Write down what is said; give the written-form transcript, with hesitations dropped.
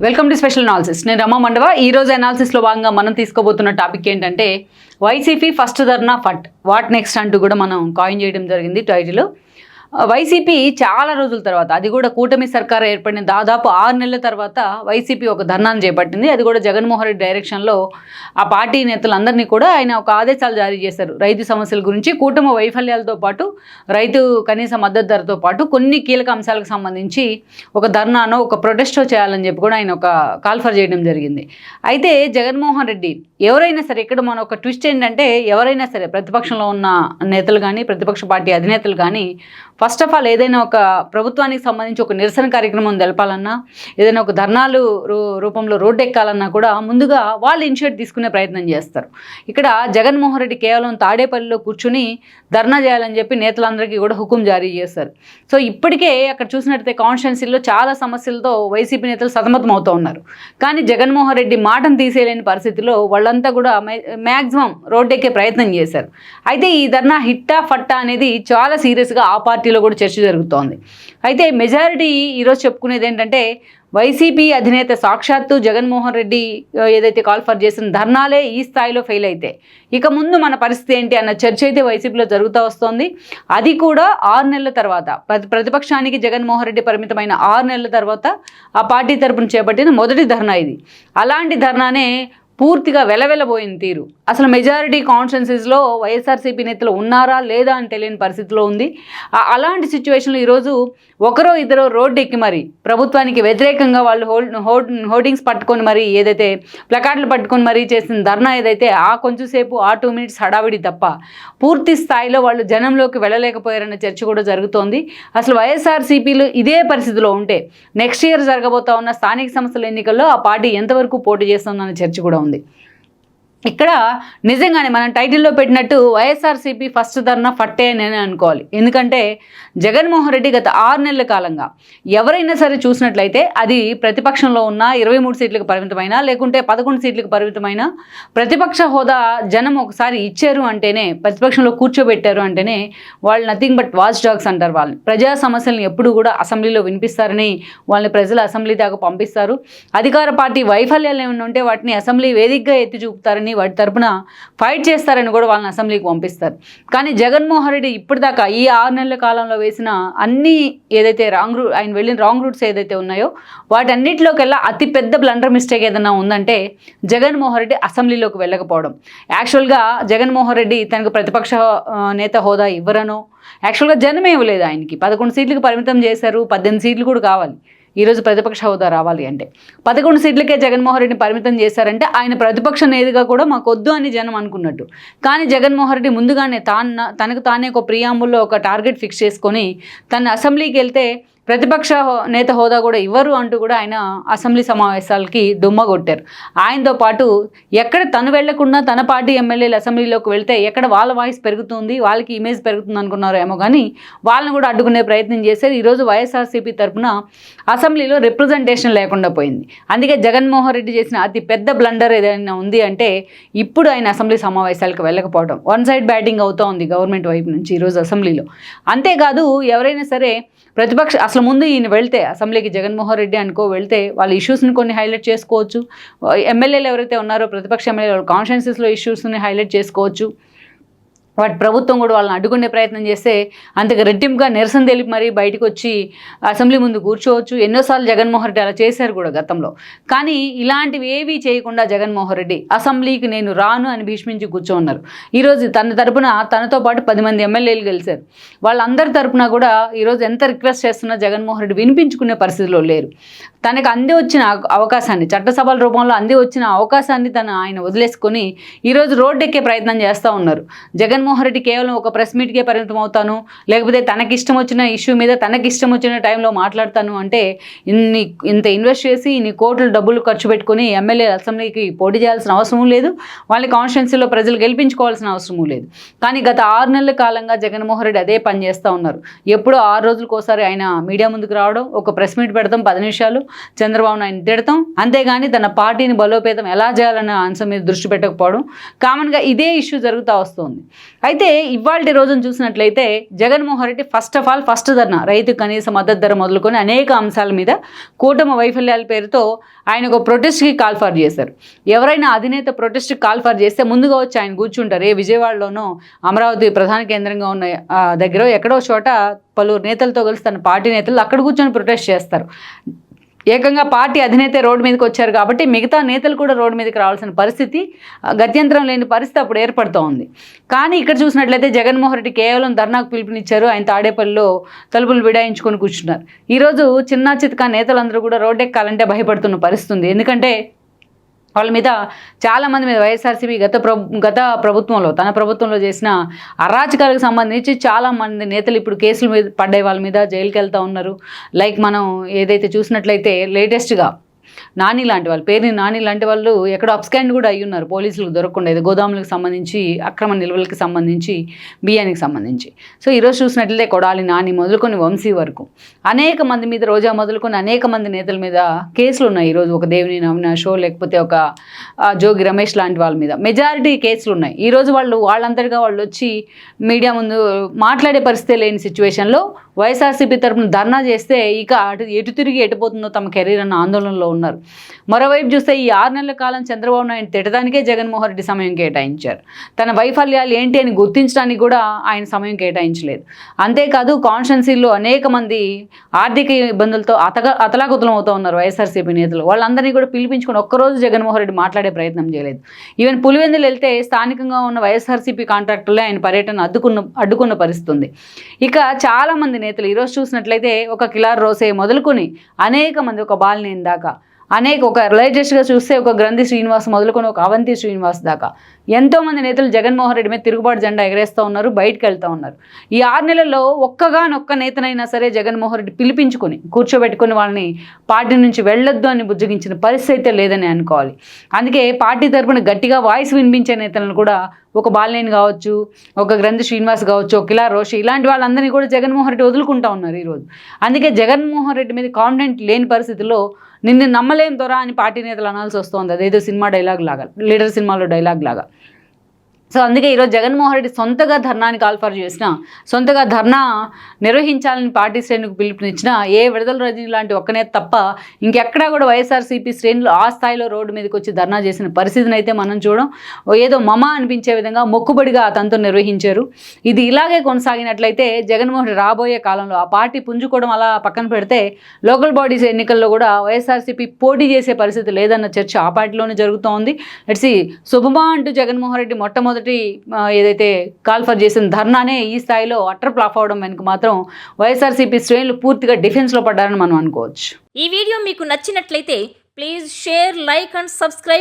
Welcome to special analysis. నేను రమా మండవ. ఈ రోజు అనాలిసిస్లో భాగంగా మనం తీసుకోబోతున్న టాపిక్ ఏంటంటే వైసీపీ ఫస్ట్ ధర్నా ఫట్ వాట్ నెక్స్ట్ అంటూ కూడా మనం కాయిన్ చేయడం జరిగింది టైటిల్. వైసీపీ చాలా రోజుల తర్వాత, అది కూడా కూటమి సర్కార్ ఏర్పడిన దాదాపు 6 నెలల తర్వాత వైసీపీ ఒక ధర్నాను చేపట్టింది. అది కూడా జగన్మోహన్ రెడ్డి డైరెక్షన్లో ఆ పార్టీ నేతలందరినీ కూడా ఆయన ఒక ఆదేశాలు జారీ చేశారు. రైతు సమస్యల గురించి, కూటమి వైఫల్యాలతో పాటు రైతు కనీస మద్దతు ధరతో పాటు కొన్ని కీలక అంశాలకు సంబంధించి ఒక ధర్నానో ఒక ప్రొటెస్టో చేయాలని చెప్పి కూడా ఆయన ఒక కాల్ఫర్ చేయడం జరిగింది. అయితే జగన్మోహన్ రెడ్డి ఎవరైనా సరే, ఇక్కడ మన ఒక ట్విస్ట్ ఏంటంటే, ఎవరైనా సరే ప్రతిపక్షంలో ఉన్న నేతలు కానీ ప్రతిపక్ష పార్టీ అధినేతలు కానీ ఫస్ట్ ఆఫ్ ఆల్ ఏదైనా ఒక ప్రభుత్వానికి సంబంధించి ఒక నిరసన కార్యక్రమం తెలపాలన్నా, ఏదైనా ఒక ధర్నాలు రూపంలో రోడ్డు ఎక్కాలన్నా కూడా ముందుగా వాళ్ళు ఇనిషియేట్ తీసుకునే ప్రయత్నం చేస్తారు. ఇక్కడ జగన్మోహన్ రెడ్డి కేవలం తాడేపల్లిలో కూర్చుని ధర్నా చేయాలని చెప్పి నేతలందరికీ కూడా హుకుం జారీ చేస్తారు. సో ఇప్పటికే అక్కడ చూసినట్టయితే కాన్స్టిట్యున్సీలో చాలా సమస్యలతో వైసీపీ నేతలు సతమతం అవుతూ ఉన్నారు. కానీ జగన్మోహన్ రెడ్డి మాటను తీసేయలేని పరిస్థితిలో వాళ్ళంతా కూడా మ్యాక్సిమం రోడ్డు ఎక్కే ప్రయత్నం చేశారు. అయితే ఈ ధర్నా హిట్టా ఫట్టా అనేది చాలా సీరియస్గా ఆ పార్టీలో కూడా చర్చ జరుగుతోంది. అయితే మెజారిటీ ఈరోజు చెప్పుకునేది ఏంటంటే, వైసీపీ అధినేత సాక్షాత్తు జగన్మోహన్ రెడ్డి ఏదైతే కాల్ఫర్ చేసిన ధర్నాలే ఈ స్థాయిలో ఫెయిల్ అయితే ఇక ముందు మన పరిస్థితి ఏంటి అన్న చర్చ అయితే వైసీపీలో జరుగుతూ వస్తోంది. అది కూడా 6 నెలల తర్వాత, ప్రతిపక్షానికి జగన్మోహన్ రెడ్డి పరిమితమైన 6 నెలల తర్వాత ఆ పార్టీ తరపున చేపట్టిన మొదటి ధర్నా ఇది. అలాంటి ధర్నానే పూర్తిగా వెలవెలబోయిన తీరు. అసలు మెజారిటీ కాన్స్టిట్యున్సీస్లో వైఎస్ఆర్సీపీ నేతలు ఉన్నారా లేదా అని తెలియని పరిస్థితిలో ఉంది. అలాంటి సిచ్యువేషన్లో ఈరోజు ఒకరో ఇద్దరో రోడ్డు ఎక్కి మరి ప్రభుత్వానికి వ్యతిరేకంగా వాళ్ళు హోర్డింగ్స్ పట్టుకొని మరి, ఏదైతే ప్లకార్డులు పట్టుకొని మరీ చేసిన ధర్నా ఏదైతే ఆ కొంచెంసేపు ఆ 2 మినిట్స్ హడావిడి తప్ప పూర్తి స్థాయిలో వాళ్ళు జనంలోకి వెళ్ళలేకపోయారన్న చర్చ కూడా జరుగుతోంది. అసలు వైఎస్ఆర్సీపీలు ఇదే పరిస్థితిలో ఉంటే నెక్స్ట్ ఇయర్ జరగబోతా ఉన్న స్థానిక సంస్థల ఎన్నికల్లో ఆ పార్టీ ఎంతవరకు పోటీ చేస్తుందన్న చర్చ కూడా ఉంది. ఇక్కడ నిజంగానే మనం టైటిల్లో పెట్టినట్టు వైఎస్ఆర్సీపీ ఫస్ట్ ధర్నా ఫట్టే అని అనుకోవాలి. ఎందుకంటే జగన్మోహన్ రెడ్డి గత 6 నెలల కాలంగా ఎవరైనా సరే చూసినట్లయితే, అది ప్రతిపక్షంలో ఉన్న 23 సీట్లకు పరిమితమైన, లేకుంటే 11 సీట్లకు పరిమితమైన ప్రతిపక్ష హోదా జనం ఒకసారి ఇచ్చారు అంటేనే, ప్రతిపక్షంలో కూర్చోబెట్టారు అంటేనే వాళ్ళు నథింగ్ బట్ వాచ్ డాగ్స్ అంటారు. వాళ్ళని ప్రజా సమస్యలను ఎప్పుడు కూడా అసెంబ్లీలో వినిపిస్తారని వాళ్ళని ప్రజలు అసెంబ్లీ దాకా పంపిస్తారు. అధికార పార్టీ వైఫల్యాలు ఏమైనా ఉంటే వాటిని అసెంబ్లీ వేదికగా ఎత్తి చూపుతారని, వాటి తరపున ఫైట్ చేస్తారని కూడా వాళ్ళని అసెంబ్లీకి పంపిస్తారు. కానీ జగన్మోహన్ రెడ్డి ఇప్పటిదాకా ఈ 6 నెలల కాలంలో వేసిన అన్ని ఏదైతే ఆయన వెళ్ళిన రాంగ్ రూట్స్ ఏదైతే ఉన్నాయో వాటన్నిటిలోకెల్లా అతిపెద్ద బ్లండర్ మిస్టేక్ ఏదైనా ఉందంటే జగన్మోహన్ రెడ్డి అసెంబ్లీలోకి వెళ్ళకపోవడం. యాక్చువల్గా జగన్మోహన్ రెడ్డి తనకు ప్రతిపక్ష నేత హోదా ఇవ్వరనో, యాక్చువల్గా జనమే ఇవ్వలేదు ఆయనకి. 11 సీట్లకు పరిమితం చేశారు. 18 సీట్లు కూడా కావాలి ఈరోజు ప్రతిపక్ష హోదా రావాలి అంటే. 11 సీట్లకే జగన్మోహన్ రెడ్డిని పరిమితం చేశారంటే ఆయన ప్రతిపక్ష నేతగా కూడా మాకు వద్దు అని జనం అనుకున్నట్టు. కానీ జగన్మోహన్ రెడ్డి ముందుగానే తనకు తానే ఒక ప్రియాంబుల్లో ఒక టార్గెట్ ఫిక్స్ చేసుకొని తన అసెంబ్లీకి వెళ్తే ప్రతిపక్ష నేత హోదా కూడా ఇవ్వరు అంటూ కూడా ఆయన అసెంబ్లీ సమావేశాలకి దుమ్మ కొట్టారు. ఆయనతో పాటు ఎక్కడ తను వెళ్లకుండా తన పార్టీ ఎమ్మెల్యేలు అసెంబ్లీలోకి వెళ్తే ఎక్కడ వాళ్ళ వాయిస్ పెరుగుతుంది, వాళ్ళకి ఇమేజ్ పెరుగుతుంది అనుకున్నారో ఏమో, కానీ వాళ్ళని కూడా అడ్డుకునే ప్రయత్నం చేశారు. ఈరోజు వైఎస్ఆర్సీపీ తరఫున అసెంబ్లీలో రిప్రజెంటేషన్ లేకుండా పోయింది. అందుకే జగన్మోహన్ రెడ్డి చేసిన అతి పెద్ద బ్లండర్ ఏదైనా ఉంది అంటే ఇప్పుడు ఆయన అసెంబ్లీ సమావేశాలకు వెళ్ళకపోవడం. వన్ సైడ్ బ్యాటింగ్ అవుతూ ఉంది గవర్నమెంట్ వైపు నుంచి ఈరోజు అసెంబ్లీలో. అంతేకాదు ఎవరైనా సరే ప్రతిపక్ష అసలు ముందు ఈయన వెళ్తే అసెంబ్లీకి జగన్మోహన్ రెడ్డి వెళ్తే వాళ్ళ ఇష్యూస్ని కొన్ని హైలైట్ చేసుకోవచ్చు. ఎమ్మెల్యేలు ఎవరైతే ఉన్నారో ప్రతిపక్ష ఎమ్మెల్యేలు కాన్స్టిట్యున్సీస్లో ఇష్యూస్ని హైలైట్ చేసుకోవచ్చు. వాటి ప్రభుత్వం కూడా వాళ్ళని అడ్డుకునే ప్రయత్నం చేస్తే అంతకు రెట్టింపుగా నిరసన తెలిపి మరీ బయటకు వచ్చి అసెంబ్లీ ముందు కూర్చోవచ్చు. ఎన్నోసార్లు జగన్మోహన్ రెడ్డి అలా చేశారు కూడా గతంలో. కానీ ఇలాంటివి ఏవీ చేయకుండా జగన్మోహన్ రెడ్డి అసెంబ్లీకి నేను రాను అని భీష్మించి కూర్చోన్నారు. ఈరోజు తన తరపున తనతో పాటు 10 మంది ఎమ్మెల్యేలు గెలిచారు. వాళ్ళందరి తరపున కూడా ఈరోజు ఎంత రిక్వెస్ట్ చేస్తున్నా జగన్మోహన్ రెడ్డి వినిపించుకునే పరిస్థితిలో లేరు. తనకు అంది వచ్చిన అవకాశాన్ని, చట్టసభల రూపంలో అంది వచ్చిన అవకాశాన్ని ఆయన వదిలేసుకొని ఈరోజు రోడ్డు ఎక్కే ప్రయత్నం చేస్తూ ఉన్నారు. జగన్మోహన్ రెడ్డి కేవలం ఒక ప్రెస్ మీట్కే పరిమితం అవుతాను, లేకపోతే తనకిష్టం వచ్చిన ఇష్యూ మీద తనకిష్టం వచ్చిన టైంలో మాట్లాడతాను అంటే ఇంత ఇన్వెస్ట్ చేసి ఇన్ని కోట్ల డబ్బులు ఖర్చు పెట్టుకుని ఎమ్మెల్యే అసెంబ్లీకి పోటీ చేయాల్సిన అవసరం లేదు, వాళ్ళని కాన్స్టిట్యున్సీలో ప్రజలు గెలిపించుకోవాల్సిన అవసరం లేదు. కానీ గత 6 నెలల కాలంగా జగన్మోహన్ రెడ్డి అదే పని చేస్తూ ఉన్నారు. ఎప్పుడో 6 రోజులకోసారి ఆయన మీడియా ముందుకు రావడం, ఒక ప్రెస్ మీట్ పెడతాం 10 నిమిషాలు, చంద్రబాబు నాయుడు తిడతాం, అంతేగాని తన పార్టీని బలోపేతం ఎలా చేయాలన్న అంశం మీద దృష్టి పెట్టకపోవడం కామన్గా ఇదే ఇష్యూ జరుగుతూ వస్తుంది. అయితే ఇవాళ రోజును చూసినట్లయితే జగన్మోహన్ రెడ్డి ఫస్ట్ ధర్నా రైతు కనీస మద్దతు ధర మొదలుకొని అనేక అంశాల మీద కూటమి వైఫల్యాల పేరుతో ఆయన ఒక ప్రొటెస్ట్కి కాల్ ఫర్ చేశారు. ఎవరైనా అధినేత ప్రొటెస్ట్కి కాల్ ఫర్ చేస్తే ముందుగా వచ్చి ఆయన కూర్చుంటారు. విజయవాడలోనూ అమరావతి ప్రధాన కేంద్రంగా ఉన్న దగ్గర ఎక్కడో చోట పలువురు నేతలతో కలిసి తన పార్టీ నేతలు అక్కడ కూర్చొని ప్రొటెస్ట్ చేస్తారు. ఏకంగా పార్టీ అధినేత రోడ్డు మీదకి వచ్చారు కాబట్టి మిగతా నేతలు కూడా రోడ్డు మీదకి రావాల్సిన పరిస్థితి, గత్యంతరం లేని పరిస్థితి అప్పుడు ఏర్పడుతూ ఉంది. కానీ ఇక్కడ చూసినట్లయితే జగన్మోహన్ రెడ్డి కేవలం ధర్నాకు పిలుపునిచ్చారు. ఆయన తాడేపల్లిలో తలుపులు విడాయించుకొని కూర్చున్నారు. ఈరోజు చిన్న చితకా నేతలందరూ కూడా రోడ్డెక్కాలంటే భయపడుతున్న పరిస్థితి ఉంది. ఎందుకంటే వాళ్ళ మీద చాలామంది మీద వైఎస్ఆర్సీపీ గత ప్రభుత్వంలో తన ప్రభుత్వంలో చేసిన అరాచకాలకు సంబంధించి చాలామంది నేతలు ఇప్పుడు కేసుల మీద పడ్డే వాళ్ళ మీద జైలుకి వెళ్తూ ఉన్నారు. లైక్ మనం ఏదైతే చూసినట్లయితే లేటెస్ట్గా నాని లాంటి వాళ్ళు, పేరుని నాని లాంటి వాళ్ళు ఎక్కడో అప్స్కాండ్ కూడా అయ్యి ఉన్నారు పోలీసులకు దొరకకుండా, ఇది గోదాములకు సంబంధించి అక్రమ నిల్వలకు సంబంధించి బియ్యానికి సంబంధించి. సో ఈరోజు చూసినట్లయితే కొడాలి నాని మొదలుకొని వంశీ వరకు అనేక మంది మీద, రోజా మొదలుకొని అనేక మంది నేతల మీద కేసులు ఉన్నాయి. ఈరోజు ఒక దేవినేని అవినాషో లేకపోతే ఒక జోగి రమేష్ లాంటి వాళ్ళ మీద మెజారిటీ కేసులు ఉన్నాయి. ఈరోజు వాళ్ళంతటిగా వాళ్ళు వచ్చి మీడియా ముందు మాట్లాడే పరిస్థితి లేని సిచ్యువేషన్లో వైఎస్ఆర్సీపీ తరఫున ధర్నా చేస్తే ఇక ఎటు తిరిగి ఎటుపోతుందో తమ కెరీర్ అన్న ఆందోళనలో ఉన్నారు. మరోవైపు చూస్తే ఈ 6 నెలల కాలం చంద్రబాబు నాయుడు తిట్టడానికే జగన్మోహన్ రెడ్డి సమయం కేటాయించారు. తన వైఫల్యాలు ఏంటి అని గుర్తించడానికి కూడా ఆయన సమయం కేటాయించలేదు. అంతేకాదు కాన్స్టిట్యున్సీల్లో అనేక మంది ఆర్థిక ఇబ్బందులతో అతలాకుతలం అవుతూ ఉన్నారు వైఎస్ఆర్సీపీ నేతలు. వాళ్ళందరినీ కూడా పిలిపించుకొని ఒక్కరోజు జగన్మోహన్ రెడ్డి మాట్లాడే ప్రయత్నం చేయలేదు. ఈవెన్ పులివెందులు వెళ్తే స్థానికంగా ఉన్న వైఎస్ఆర్సీపీ కాంట్రాక్టర్లే ఆయన పర్యటన అడ్డుకున్న పరిస్థితి ఉంది. ఇక చాలామంది నేతలు ఈరోజు చూసినట్లయితే ఒక కిలార్ రోసే మొదలుకొని అనేక మంది, ఒక బాలినేని దాకా ఒక లేటెస్ట్గా చూస్తే ఒక గ్రంథి శ్రీనివాస్ మొదలుకొని ఒక అవంతి శ్రీనివాస్ దాకా ఎంతోమంది నేతలు జగన్మోహన్ రెడ్డి మీద తిరుగుబాటు జెండా ఎగరేస్తూ ఉన్నారు, బయటకు వెళ్తూ ఉన్నారు. ఈ 6 నెలల్లో ఒక్కగానొక్క నేతనైనా సరే జగన్మోహన్ రెడ్డి పిలిపించుకొని కూర్చోబెట్టుకుని వాళ్ళని పార్టీ నుంచి వెళ్ళొద్దు అని బుజ్జగించిన పరిస్థితి అయితే లేదని అనుకోవాలి. అందుకే పార్టీ తరఫున గట్టిగా వాయిస్ వినిపించే నేతలను కూడా ఒక బాలినేని కావచ్చు, ఒక గ్రంథి శ్రీనివాస్ కావచ్చు, ఒక కిలా రోషి, ఇలాంటి వాళ్ళందరినీ కూడా జగన్మోహన్ రెడ్డి వదులుకుంటూ ఉన్నారు ఈరోజు. అందుకే జగన్మోహన్ రెడ్డి మీద కాన్ఫిడెంట్ లేని పరిస్థితుల్లో నిన్ను నమ్మలేం దొరా అని పార్టీ నేతలు అనాల్సి వస్తుంది. అదేదో సినిమా డైలాగ్ లాగా, లీడర్ సినిమాలో డైలాగ్ లాగా. సో అందుకే ఈరోజు జగన్మోహన్ రెడ్డి సొంతగా ధర్నానికి కాల్ఫర్ చేసినా, సొంతగా ధర్నా నిర్వహించాలని పార్టీ శ్రేణులకు పిలుపునిచ్చినా ఏ విడుదల రజనీ లాంటి ఒక్కనే తప్ప ఇంకెక్కడా కూడా వైఎస్ఆర్సీపీ శ్రేణులు ఆ స్థాయిలో రోడ్డు మీదకి వచ్చి ధర్నా చేసిన పరిస్థితిని అయితే మనం చూడం. ఏదో మమ అనిపించే విధంగా మొక్కుబడిగా అతనితో నిర్వహించారు. ఇది ఇలాగే కొనసాగినట్లయితే జగన్మోహన్ రెడ్డి రాబోయే కాలంలో ఆ పార్టీ పుంజుకోవడం అలా పక్కన పెడితే లోకల్ బాడీస్ ఎన్నికల్లో కూడా వైఎస్ఆర్సీపీ పోటీ చేసే పరిస్థితి లేదన్న చర్చ ఆ పార్టీలోనే జరుగుతోంది. లెట్స్ శుభమా అంటూ జగన్మోహన్ రెడ్డి మొట్టమొదటి ఏదైతే కాల్ఫర్ చేసిన ధర్నానే ఈ స్థాయిలో అట్టర్ ఫ్లాప్ అవడం వెనుక మాత్రం వైఎస్ఆర్సీపీ శ్రేణులు పూర్తిగా డిఫెన్స్లో పడ్డారని మనం అనుకోవచ్చు. ఈ వీడియో మీకు నచ్చినట్లయితే please share, like and subscribe.